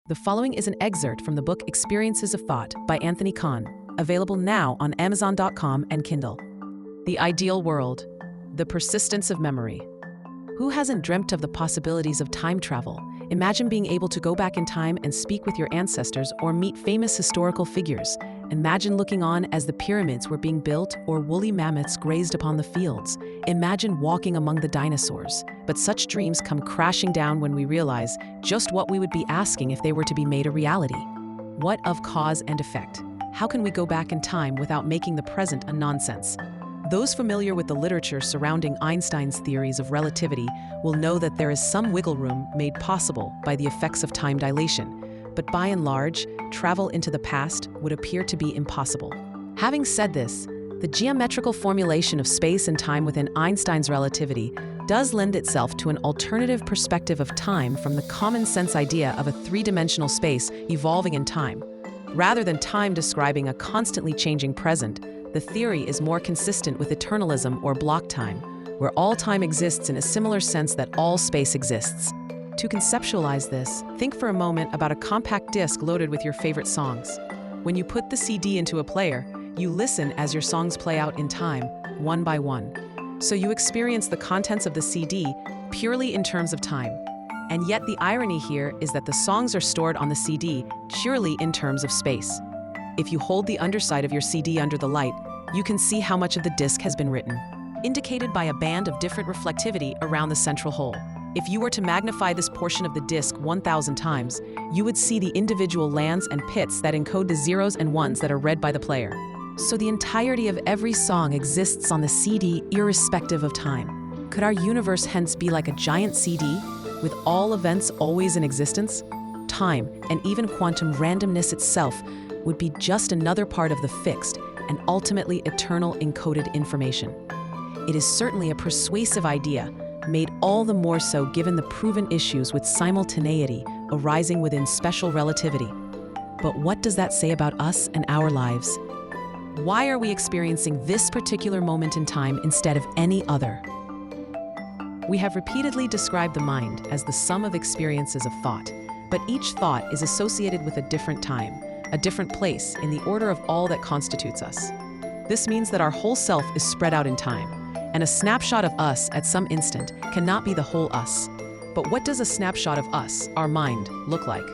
The following is an excerpt from the book Experiences of Thought by Anthony Kahn, available now on Amazon.com and Kindle. The ideal world, the persistence of memory. Who hasn't dreamt of the possibilities of time travel? Imagine being able to go back in time and speak with your ancestors or meet famous historical figures. Imagine looking on as the pyramids were being built or woolly mammoths grazed upon the fields. Imagine walking among the dinosaurs. But such dreams come crashing down when we realize just what we would be asking if they were to be made a reality. What of cause and effect? How can we go back in time without making the present a nonsense? Those familiar with the literature surrounding Einstein's theories of relativity will know that there is some wiggle room made possible by the effects of time dilation, but by and large, travel into the past would appear to be impossible. Having said this, the geometrical formulation of space and time within Einstein's relativity does lend itself to an alternative perspective of time from the common-sense idea of a three-dimensional space evolving in time. Rather than time describing a constantly changing present, the theory is more consistent with eternalism or blocktime, where all time exists in a similar sense that all space exists. To conceptualize this, think for a moment about a compact disc loaded with your favorite songs. When you put the CD into a player, you listen as your songs play out in time, one by one. So you experience the contents of the CD purely in terms of time. And yet the irony here is that the songs are stored on the CD purely in terms of space. If you hold the underside of your CD under the light, you can see how much of the disc has been written, indicated by a band of different reflectivity around the central hole. If you were to magnify this portion of the disc 1,000 times, you would see the individual lands and pits that encode the zeros and ones that are read by the player. So the entirety of every song exists on the CD irrespective of time. Could our universe hence be like a giant CD, with all events always in existence? Time, and even quantum randomness itself, would be just another part of the fixed and ultimately eternal encoded information. It is certainly a persuasive idea, made all the more so given the proven issues with simultaneity arising within special relativity. But what does that say about us and our lives? Why are we experiencing this particular moment in time instead of any other? We have repeatedly described the mind as the sum of experiences of thought, but each thought is associated with a different time, a different place in the order of all that constitutes us. This means that our whole self is spread out in time, and a snapshot of us at some instant cannot be the whole us. But what does a snapshot of us, our mind, look like?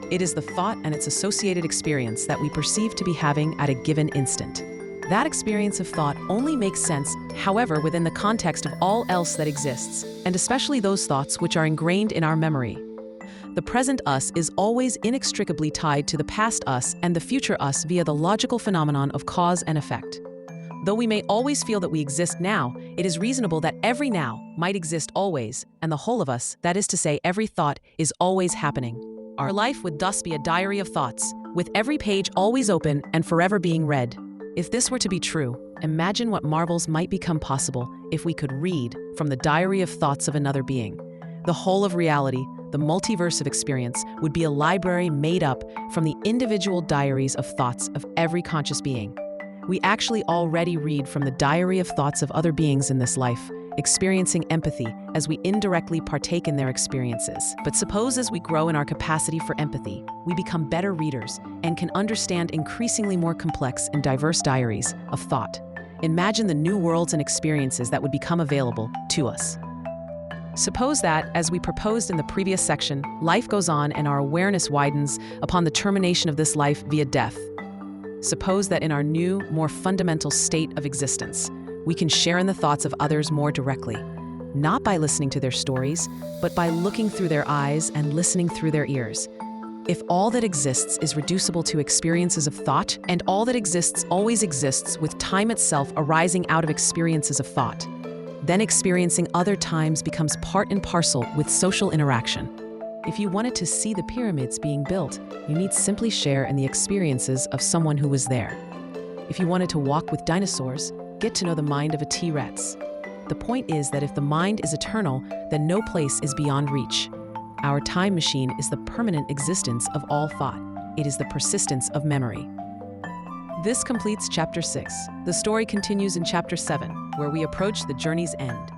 It is the thought and its associated experience that we perceive to be having at a given instant. That experience of thought only makes sense, however, within the context of all else that exists, and especially those thoughts which are ingrained in our memory. The present us is always inextricably tied to the past us and the future us via the logical phenomenon of cause and effect. Though we may always feel that we exist now, it is reasonable that every now might exist always, and the whole of us, that is to say, every thought, is always happening. Our life would thus be a diary of thoughts, with every page always open and forever being read. If this were to be true, imagine what marvels might become possible if we could read from the diary of thoughts of another being. The whole of reality, the multiverse of experience, would be a library made up from the individual diaries of thoughts of every conscious being. We actually already read from the diary of thoughts of other beings in this life, experiencing empathy as we indirectly partake in their experiences. But suppose as we grow in our capacity for empathy, we become better readers and can understand increasingly more complex and diverse diaries of thought. Imagine the new worlds and experiences that would become available to us. Suppose that, as we proposed in the previous section, life goes on and our awareness widens upon the termination of this life via death. Suppose that in our new, more fundamental state of existence, we can share in the thoughts of others more directly, not by listening to their stories, but by looking through their eyes and listening through their ears. If all that exists is reducible to experiences of thought, and all that exists always exists with time itself arising out of experiences of thought, then experiencing other times becomes part and parcel with social interaction. If you wanted to see the pyramids being built, you need simply share in the experiences of someone who was there. If you wanted to walk with dinosaurs, get to know the mind of a T-Rex. The point is that if the mind is eternal, then no place is beyond reach. Our time machine is the permanent existence of all thought. It is the persistence of memory. This completes Chapter 6. The story continues in Chapter 7, where we approach the journey's end.